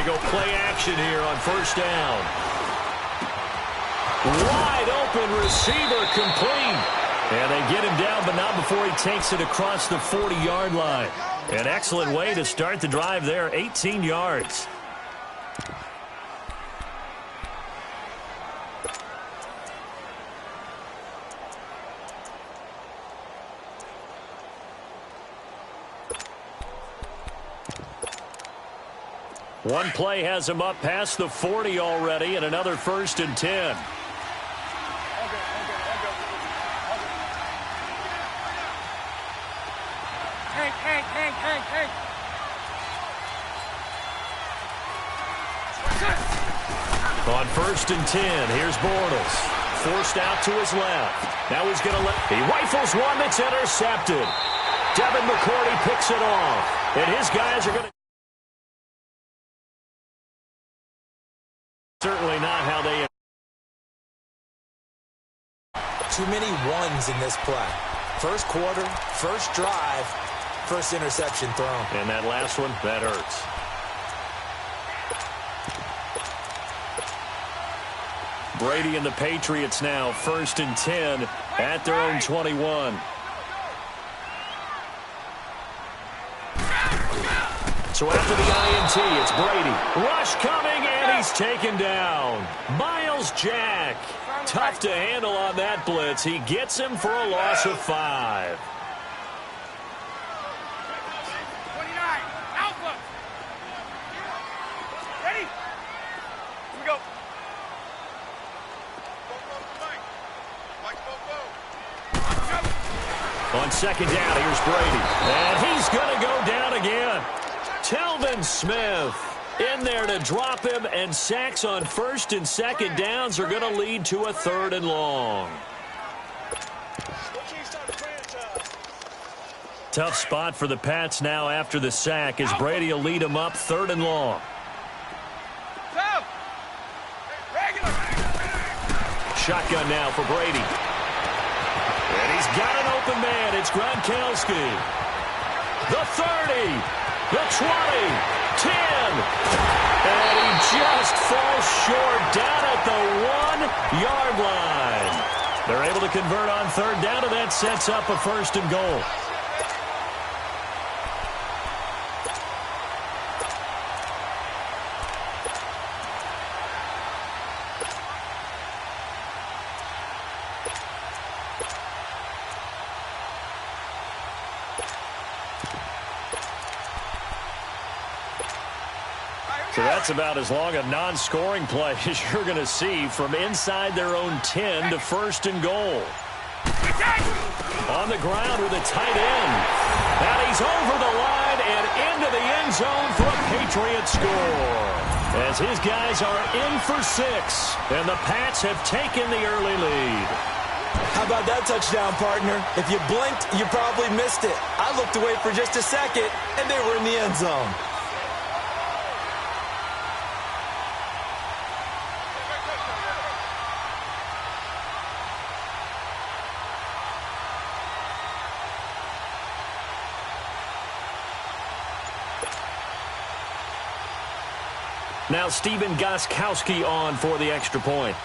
go play action here on first down. Wide open receiver complete. And they get him down, but not before he takes it across the 40-yard line. An excellent way to start the drive there, 18 yards. One play has him up past the 40 already, and another 1st and 10. On 1st and 10, here's Bortles. Forced out to his left. Now he's going to he rifles one that's intercepted. Devin McCourty picks it off, and his guys are going to. Certainly not how they. Too many ones in this play. First quarter, first drive, first interception thrown. And that last one, that hurts. Brady and the Patriots now 1st and 10 at their own 21. So after the INT, it's Brady. Rush coming, and he's taken down. Miles Jack. Tough to handle on that blitz. He gets him for a loss of 5. On 2nd down, here's Brady. And he's going to go down again. Telvin Smith in there to drop him, and sacks on 1st and 2nd downs are going to lead to a 3rd and long. Tough spot for the Pats now after the sack, as Brady will lead them up 3rd and long. Shotgun now for Brady. And he's got an open man. It's Gronkowski. The 30, the 20, 10. And he just falls short down at the 1-yard line. They're able to convert on 3rd down, and that sets up a 1st and goal. So that's about as long a non-scoring play as you're going to see from inside their own 10 to 1st and goal. On the ground with a tight end. And he's over the line and into the end zone for a Patriot score. As his guys are in for 6. And the Pats have taken the early lead. How about that touchdown, partner? If you blinked, you probably missed it. I looked away for just a second, and they were in the end zone. Now Stephen Gostkowski on for the extra point.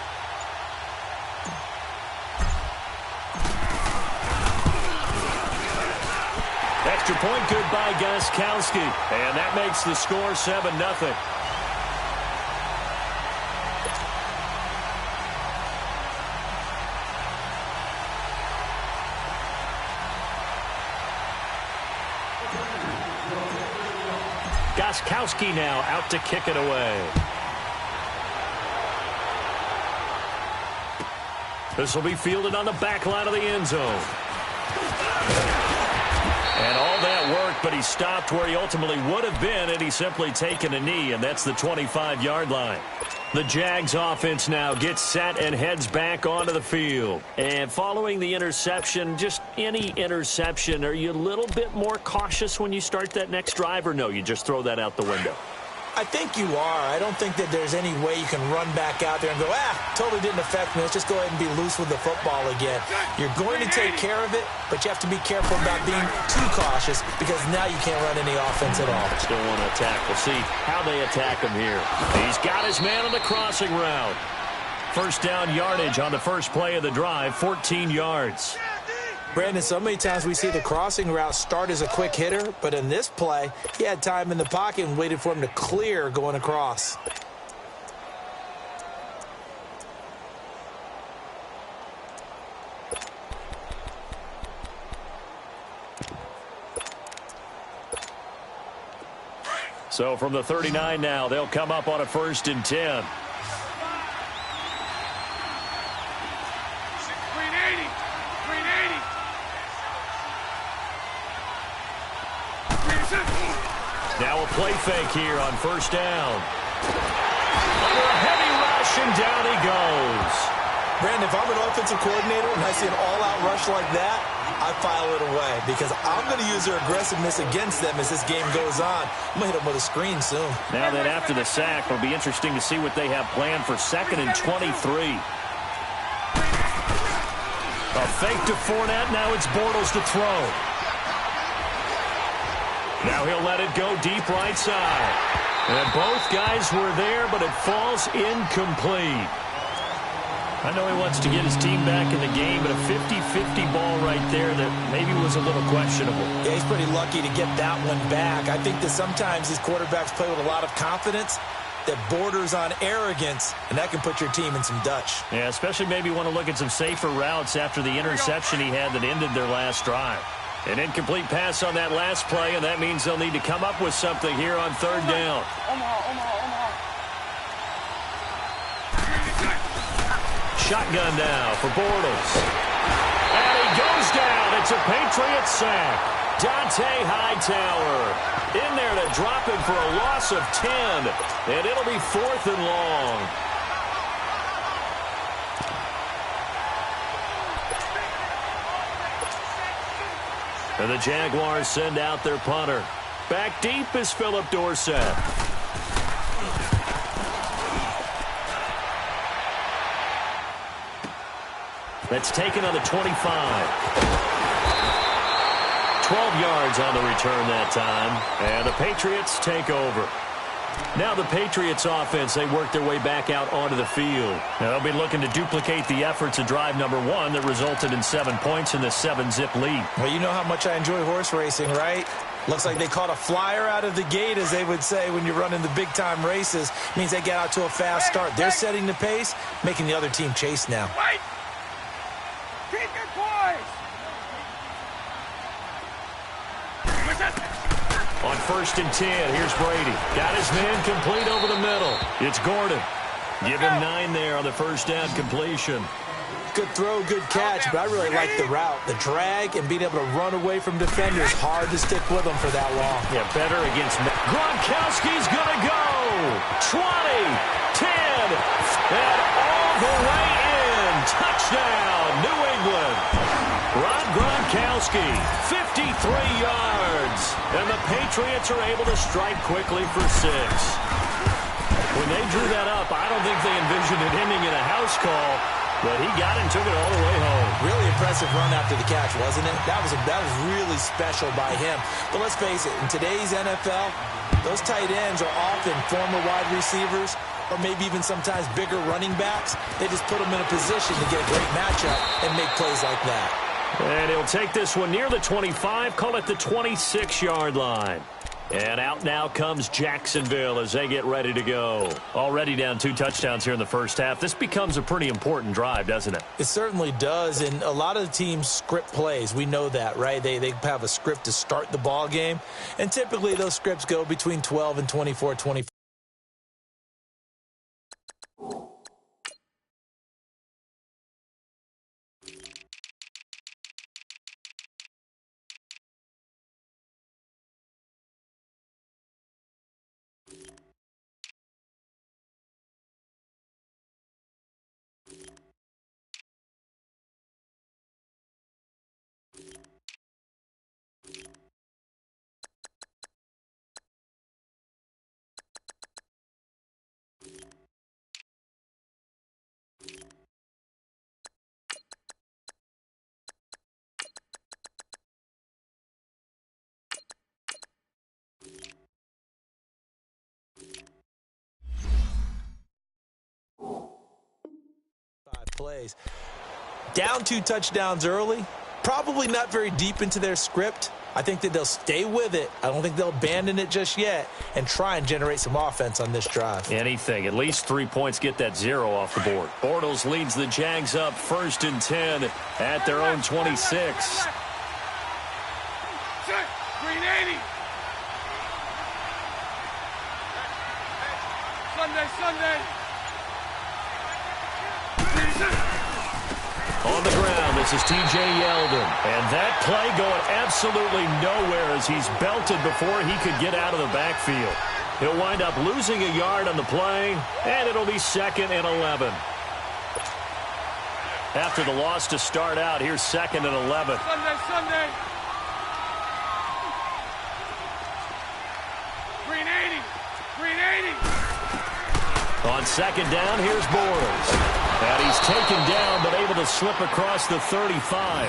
Extra point good by Gostkowski. And that makes the score 7-0. Gostkowski now out to kick it away. This will be fielded on the back line of the end zone. And all that worked, but he stopped where he ultimately would have been had he simply taken a knee, and that's the 25-yard line. The Jags offense now gets set and heads back onto the field. And following the interception, just any interception, are you a little bit more cautious when you start that next drive, or no, you just throw that out the window? I think you are. I don't think that there's any way you can run back out there and go, totally didn't affect me. Let's just go ahead and be loose with the football again. You're going to take care of it, but you have to be careful about being too cautious because now you can't run any offense at all. Still want to attack. We'll see how they attack him here. He's got his man on the crossing route. First down yardage on the first play of the drive, 14 yards. Brandon, so many times we see the crossing route start as a quick hitter, but in this play, he had time in the pocket and waited for him to clear going across. So from the 39 now, they'll come up on a 1st and 10. Now a play fake here on 1st down. Under a heavy rush, and down he goes. Brandon, if I'm an offensive coordinator and I see an all-out rush like that, I file it away because I'm going to use their aggressiveness against them as this game goes on. I'm going to hit them with a screen soon. Now that after the sack, it'll be interesting to see what they have planned for 2nd and 23. A fake to Fournette. Now it's Bortles to throw. Now he'll let it go deep right side. And both guys were there, but it falls incomplete. I know he wants to get his team back in the game, but a 50-50 ball right there that maybe was a little questionable. Yeah, he's pretty lucky to get that one back. I think that sometimes these quarterbacks play with a lot of confidence that borders on arrogance, and that can put your team in some Dutch. Yeah, especially maybe want to look at some safer routes after the interception he had that ended their last drive. An incomplete pass on that last play, and that means they'll need to come up with something here on 3rd down. Shotgun now for Bortles. And he goes down. It's a Patriot sack. Dante Hightower in there to drop him for a loss of 10. And it'll be 4th and long. And the Jaguars send out their punter. Back deep is Philip Dorsett. That's taken on the 25. 12 yards on the return that time. And the Patriots take over. Now the Patriots offense, they work their way back out onto the field. Now they'll be looking to duplicate the efforts of drive number 1 that resulted in 7 points in the 7-zip lead. Well, you know how much I enjoy horse racing, right? Looks like they caught a flyer out of the gate, as they would say when you're running the big-time races. It means they get out to a fast start. They're setting the pace, making the other team chase now. Keep it, boys! On 1st and 10, here's Brady. Got his man complete over the middle. It's Gordon. Give him 9 there on the 1st down completion. Good throw, good catch, but I really like the route. The drag and being able to run away from defenders, hard to stick with them for that long. Yeah, better against Gronkowski's going to go. 20, 10, and all the way in. Touchdown, New England. Rob Gronkowski, 53 yards. And the Patriots are able to strike quickly for 6. When they drew that up, I don't think they envisioned it ending in a house call. But he got it and took it all the way home. Really impressive run after the catch, wasn't it? That was really special by him. But let's face it, in today's NFL, those tight ends are often former wide receivers or maybe even sometimes bigger running backs. They just put them in a position to get a great matchup and make plays like that. And he'll take this one near the 25, call it the 26-yard line. And out now comes Jacksonville as they get ready to go. Already down 2 touchdowns here in the first half. This becomes a pretty important drive, doesn't it? It certainly does, and a lot of the teams script plays. We know that, right? They have a script to start the ball game, and typically those scripts go between 12 and 24, 25. plays. Down 2 touchdowns early, probably not very deep into their script. I think that they'll stay with it. I don't think they'll abandon it just yet and try and generate some offense on this drive. Anything. At least 3 points, get that 0 off the board. Bortles leads the Jags up 1st and 10 at their own 26. Green 80. Sunday. On the ground, this is T.J. Yeldon. And that play going absolutely nowhere as he's belted before he could get out of the backfield. He'll wind up losing a yard on the play, and it'll be 2nd and 11. After the loss to start out, here's 2nd and 11. Sunday. Green 80. On 2nd down, here's Bortles. And he's taken down, but able to slip across the 35.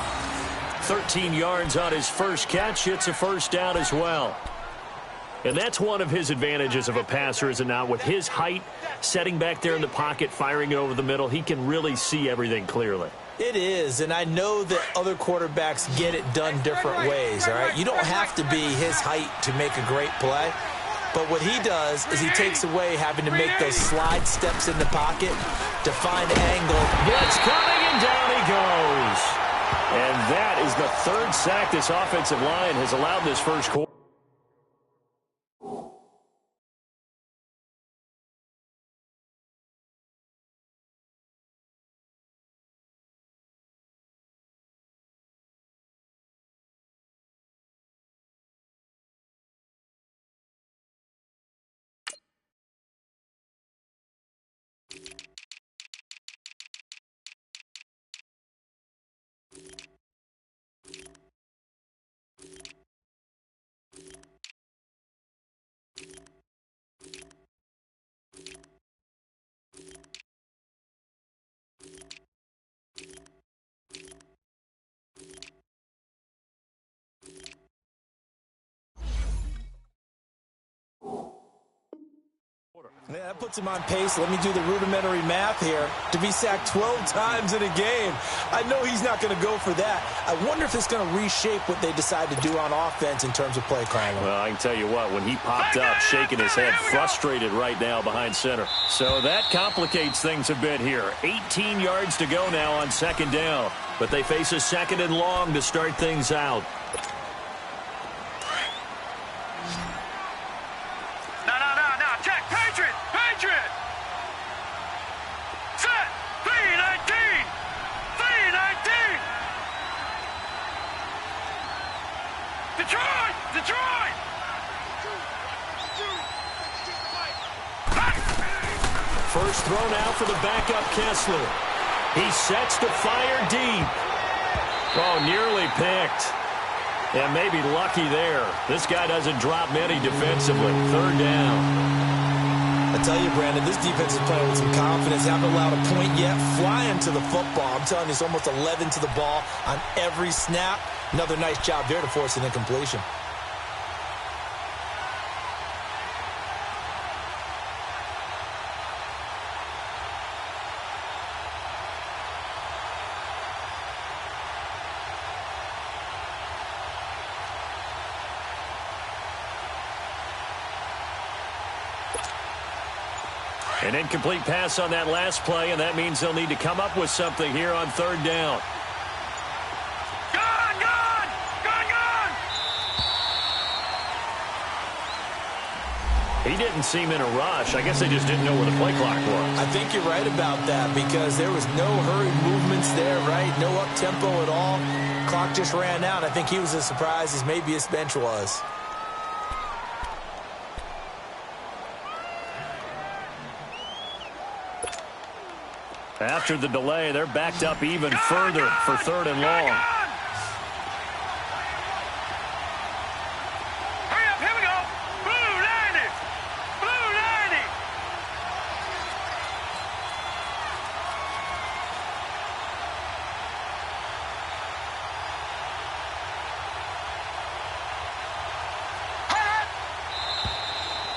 13 yards on his first catch. It's a 1st down as well. And that's one of his advantages of a passer, is it not? With his height, setting back there in the pocket, firing it over the middle, he can really see everything clearly. It is, and I know that other quarterbacks get it done different ways, all right? You don't have to be his height to make a great play. But what he does is he takes away having to make those slide steps in the pocket to find angle. Blitz coming, and down he goes. And that is the 3rd sack this offensive line has allowed this first quarter. Yeah, that puts him on pace. Let me do the rudimentary math here. To be sacked 12 times in a game. I know he's not going to go for that. I wonder if it's going to reshape what they decide to do on offense in terms of play calling. Well, I can tell you what, when he popped up, shaking his head, frustrated right now behind center. So that complicates things a bit here. 18 yards to go now on 2nd down. But they face a 2nd and long to start things out. Set. 319. Detroit. First throw now for the backup Kessler. He sets to fire deep. Oh, nearly picked. And maybe lucky there. This guy doesn't drop many defensively. 3rd down. I tell you, Brandon, this defense is playing with some confidence. Haven't allowed a point yet. Flying to the football. I'm telling you, it's almost 11 to the ball on every snap. Another nice job there to force an incompletion. An incomplete pass on that last play, and that means they'll need to come up with something here on 3rd down. He didn't seem in a rush. I guess they just didn't know where the play clock was. I think you're right about that because there was no hurried movements there, right? No up-tempo at all. Clock just ran out. I think he was as surprised as maybe his bench was. After the delay, they're backed up even further for 3rd and long. Hurry up, here we go. Blue 90. Blue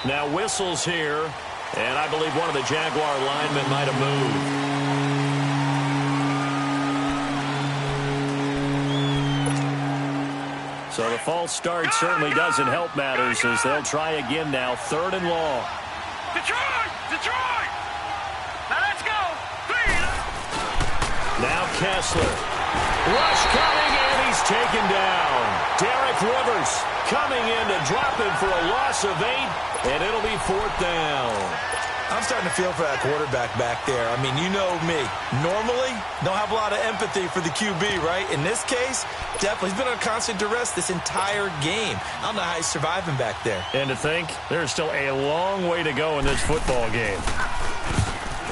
90. Now whistles here, and I believe one of the Jaguar linemen might have moved. So the false start certainly doesn't help matters as they'll try again now, 3rd and long. Detroit! Detroit! Now let's go! Now Kessler. Rush coming, and he's taken down. Derek Rivers coming in to drop him for a loss of 8, and it'll be 4th down. I'm starting to feel for that quarterback back there. I mean, you know me. Normally, don't have a lot of empathy for the QB, right? In this case, definitely. He's been under constant duress this entire game. I don't know how he's surviving back there. And to think, there's still a long way to go in this football game.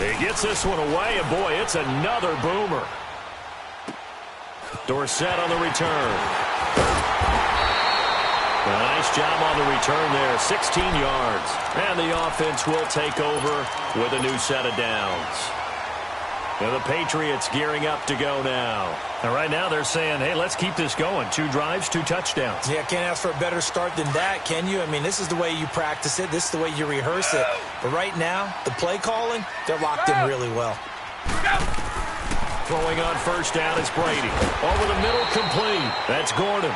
He gets this one away, and boy, it's another boomer. Dorsett on the return. A nice job on the return there, 16 yards. And the offense will take over with a new set of downs. And the Patriots gearing up to go now. And right now they're saying, hey, let's keep this going. 2 drives, 2 touchdowns. Yeah, can't ask for a better start than that, can you? I mean, this is the way you practice it. This is the way you rehearse it. But right now, the play calling, they're locked in really well. Throwing on 1st down is Brady. Over the middle, complete. That's Gordon.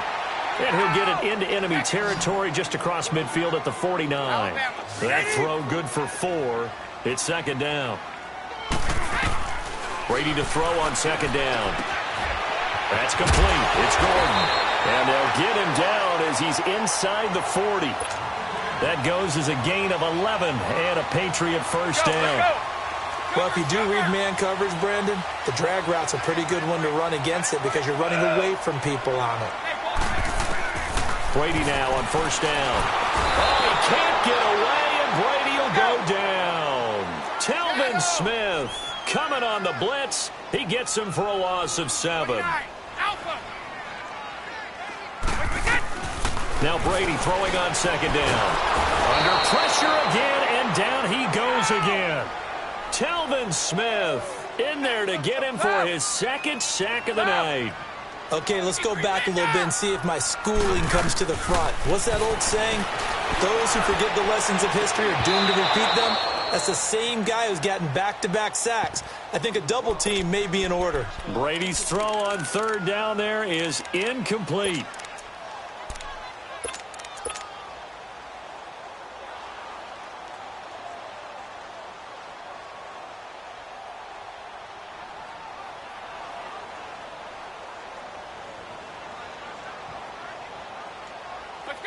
And he'll get it into enemy territory just across midfield at the 49. That throw good for 4. It's 2nd down. Brady to throw on 2nd down. That's complete. It's Gordon. And they'll get him down as he's inside the 40. That goes as a gain of 11 and a Patriot 1st down. Well, if you do read man coverage, Brandon, the drag route's a pretty good one to run against it because you're running away from people on it. Brady now on 1st down. Oh, he can't get away, and Brady will go down. Telvin Smith coming on the blitz. He gets him for a loss of 7. Now Brady throwing on 2nd down. Under pressure again, and down he goes again. Telvin Smith in there to get him for his 2nd sack of the night. Okay, let's go back a little bit and see if my schooling comes to the front. What's that old saying? Those who forget the lessons of history are doomed to repeat them. That's the same guy who's gotten back-to-back sacks. I think a double team may be in order. Brady's throw on 3rd down there is incomplete.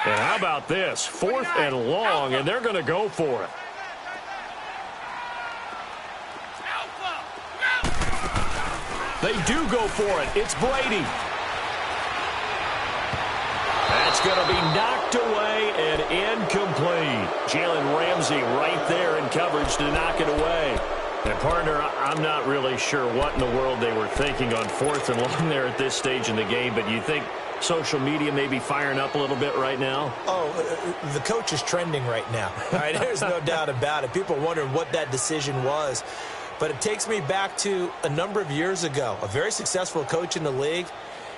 And how about this? 4th and long, and they're going to go for it. They do go for it. It's Brady. That's going to be knocked away and incomplete. Jalen Ramsey right there in coverage to knock it away. And, partner, I'm not really sure what in the world they were thinking on 4th and long there at this stage in the game, but you think social media may be firing up a little bit right now? Oh, the coach is trending right now. All right, there's no doubt about it. People are wondering what that decision was. But it takes me back to a number of years ago. A very successful coach in the league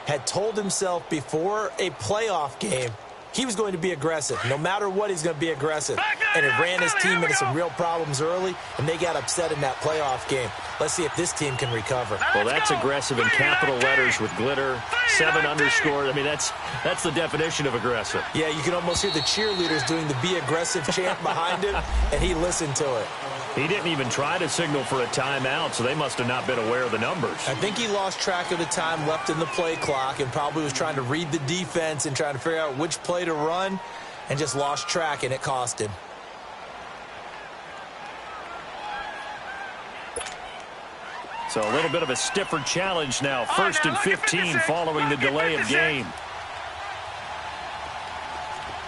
had told himself before a playoff game he was going to be aggressive. No matter what, he's going to be aggressive. And it ran his team into some real problems early, and they got upset in that playoff game. Let's see if this team can recover. Well, that's aggressive in capital letters with glitter, 7 underscore. I mean, that's the definition of aggressive. Yeah, you can almost hear the cheerleaders doing the be aggressive chant behind him, and he listened to it. He didn't even try to signal for a timeout, so they must have not been aware of the numbers. I think he lost track of the time left in the play clock and probably was trying to read the defense and trying to figure out which play to run and just lost track, and it cost him. So a little bit of a stiffer challenge now. 1st and 15 following the delay of game.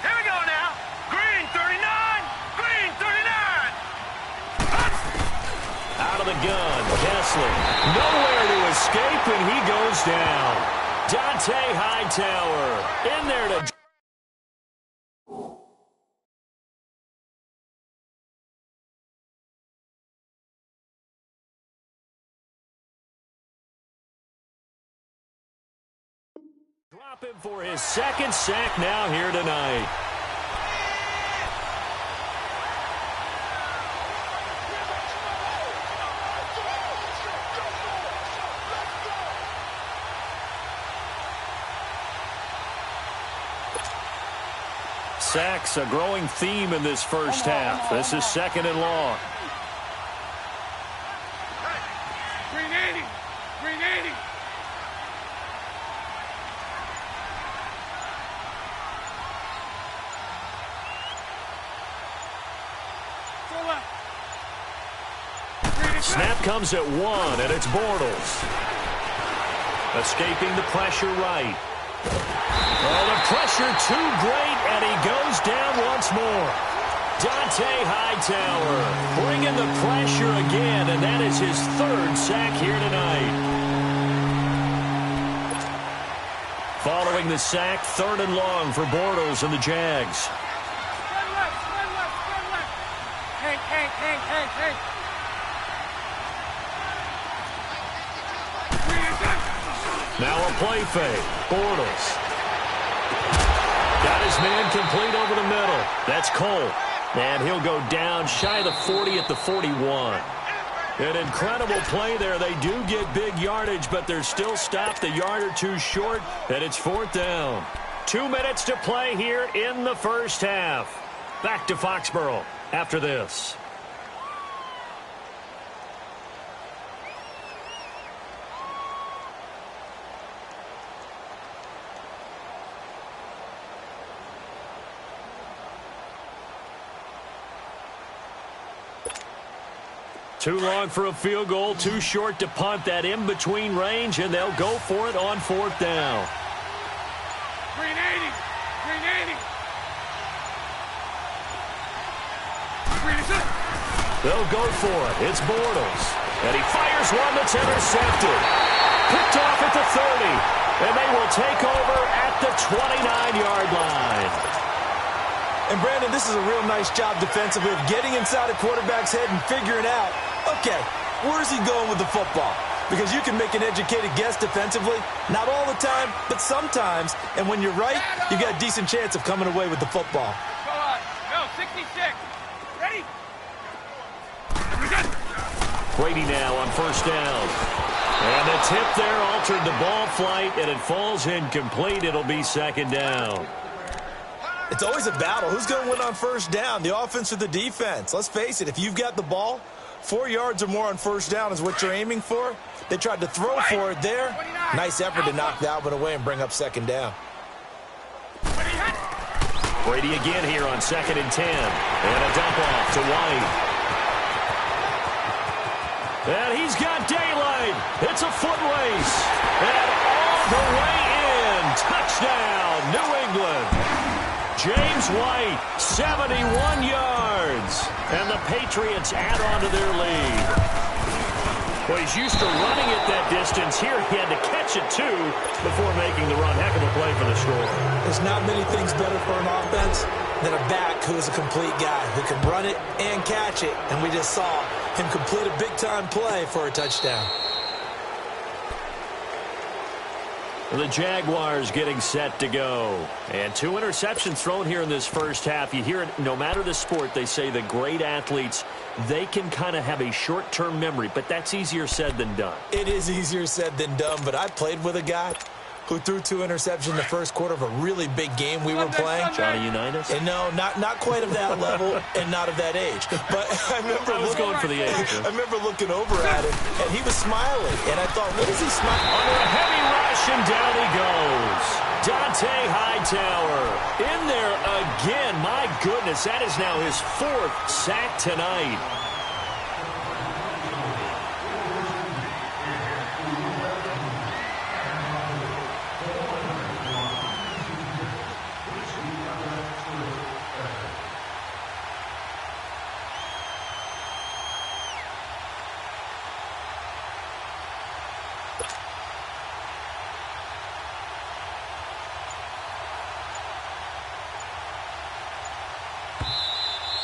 Here we go now. Green 39. Green 39. Out of the gun, Kessler. Nowhere to escape, and he goes down. Dante Hightower in there to... drop him for his 2nd sack now here tonight. sacks a growing theme in this first half. This is 2nd and long. Green 80. Green 80. Snap comes at 1, and it's Bortles. Escaping the pressure right. Oh, the pressure too great, and he goes down once more. Dante Hightower bringing the pressure again, and that is his 3rd sack here tonight. Following the sack, 3rd and long for Bortles and the Jags. Run left, run left, run left. Hank. Now a play fake. Bortles. Got his man complete over the middle. That's Cole. And he'll go down shy of the 40 at the 41. An incredible play there. They do get big yardage, but they're still stopped a yard or two short, and it's 4th down. 2 minutes to play here in the first half. Back to Foxborough after this. Too long for a field goal, too short to punt. That in-between range, and they'll go for it on 4th down. Green 80. Green 80. Green is it. They'll go for it. It's Bortles. And he fires one that's intercepted. Picked off at the 30. And they will take over at the 29-yard line. And, Brandon, this is a real nice job defensively of getting inside a quarterback's head and figuring out, okay, where's he going with the football? Because you can make an educated guess defensively. Not all the time, but sometimes. And when you're right, you got a decent chance of coming away with the football. Go on. No, 66. Ready? Brady now on 1st down. And the tip there altered the ball flight, and it falls incomplete. It'll be 2nd down. It's always a battle. Who's going to win on 1st down, the offense or the defense? Let's face it, if you've got the ball, 4 yards or more on 1st down is what you're aiming for. They tried to throw for it there. Nice effort to knock that one away and bring up 2nd down. Brady again here on 2nd and 10. And a dump off to White. And he's got daylight. It's a foot race. And all the way in. Touchdown, New England. James White, 71 yards. And the Patriots add on to their lead. Well, he's used to running at that distance. Here he had to catch it, too, before making the run. Heck of a play for the score. There's not many things better for an offense than a back who is a complete guy who can run it and catch it. And we just saw him complete a big-time play for a touchdown. The Jaguars getting set to go. And 2 interceptions thrown here in this first half. You hear it, no matter the sport, they say the great athletes, they can kind of have a short-term memory, but that's easier said than done. It is easier said than done, but I played with a guy who threw 2 interceptions in the first quarter of a really big game we were playing. Johnny Unitas? And no, not quite of that level and not of that age. But I remember going for the age. I remember looking over at him, and he was smiling. And I thought, what is he smiling? Under a heavy rush, and down he goes. Dante Hightower in there again. My goodness, that is now his 4th sack tonight.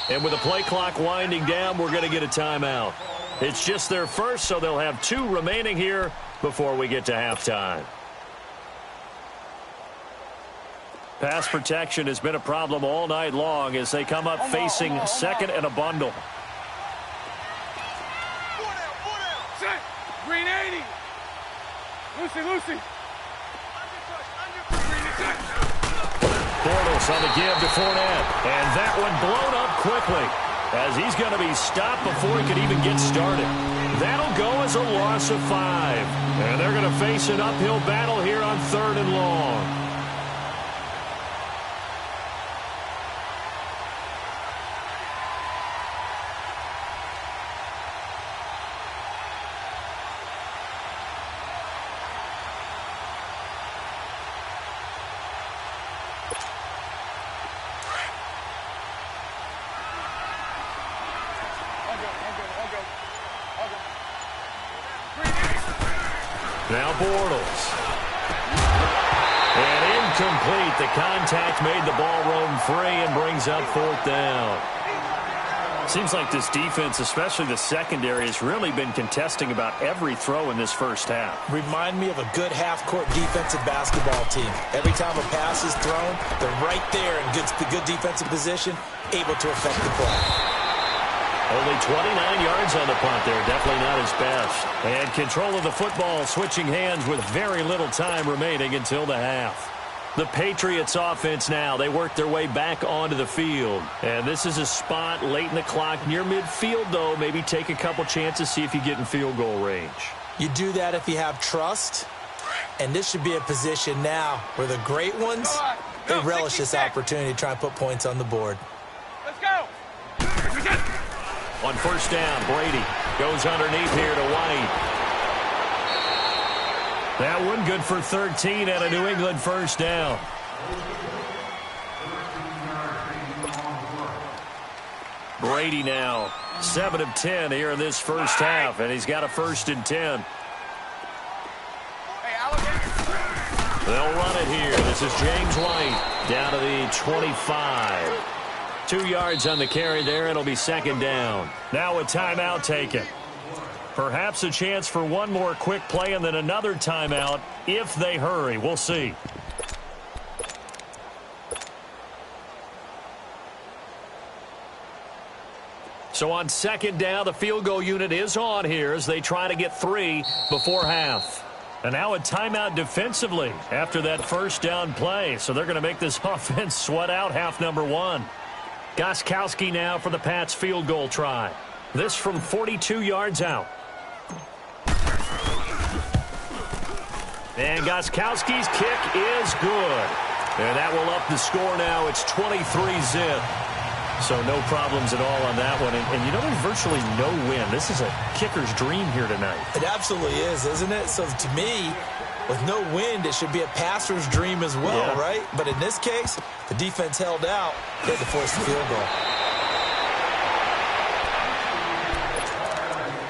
And with the play clock winding down, we're going to get a timeout. It's just their first, so they'll have 2 remaining here before we get to halftime. Pass protection has been a problem all night long as they come up facing 2nd and a bundle. Set. Green 80. Lucy. Bortles Bortles on the give to Fournette. And that one blown up quickly as he's going to be stopped before he could even get started. That'll go as a loss of 5. And they're going to face an uphill battle here on 3rd and long. Now Bortles. And incomplete. The contact made the ball roam free and brings up 4th down. Seems like this defense, especially the secondary, has really been contesting about every throw in this first half. Remind me of a good half-court defensive basketball team. Every time a pass is thrown, they're right there in good defensive position, able to affect the play. Only 29 yards on the punt there. Definitely not his best. And control of the football, switching hands with very little time remaining until the half. The Patriots offense now. They work their way back onto the field. And this is a spot late in the clock near midfield, though. Maybe take a couple chances, see if you get in field goal range. You do that if you have trust. And this should be a position now where the great ones, they relish this opportunity to try and put points on the board. Let's go. On 1st down, Brady goes underneath here to White. That one good for 13 and a New England 1st down. Brady now 7 of 10 here in this first half, and he's got a 1st and 10. They'll run it here. This is James White down to the 25. 2 yards on the carry there. It'll be 2nd down. Now a timeout taken. Perhaps a chance for one more quick play and then another timeout if they hurry. We'll see. So on 2nd down, the field goal unit is on here as they try to get 3 before half. And now a timeout defensively after that 1st down play. So they're going to make this offense sweat out half number 1. Gostkowski now for the Pats field goal try. This from 42 yards out. And Gostkowski's kick is good. And that will up the score now. It's 23-zip. So no problems at all on that one. And you know, there's virtually no win. This is a kicker's dream here tonight. It absolutely is, isn't it? So to me, with no wind, it should be a passer's dream as well, right? But in this case, the defense held out. They had to force the field goal.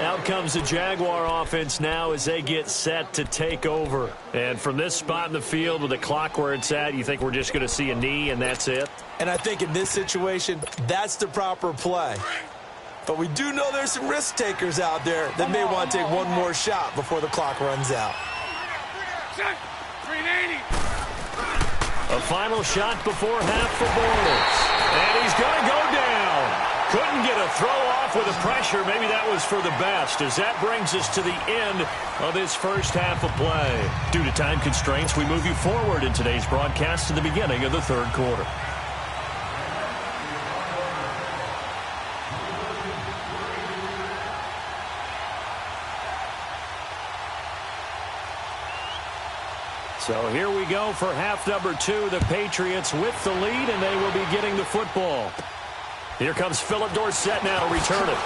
Out comes the Jaguar offense now as they get set to take over. And from this spot in the field with the clock where it's at, you think we're just going to see a knee and that's it? And I think in this situation, that's the proper play. But we do know there's some risk takers out there that may want to take one more shot before the clock runs out. 380. A final shot before half for Bortles. And he's going to go down. Couldn't get a throw off with the pressure. Maybe that was for the best, as that brings us to the end of this first half of play. Due to time constraints, we move you forward in today's broadcast to the beginning of the 3rd quarter. So here we go for half number 2. The Patriots with the lead, and they will be getting the football. Here comes Philip Dorsett now to return it.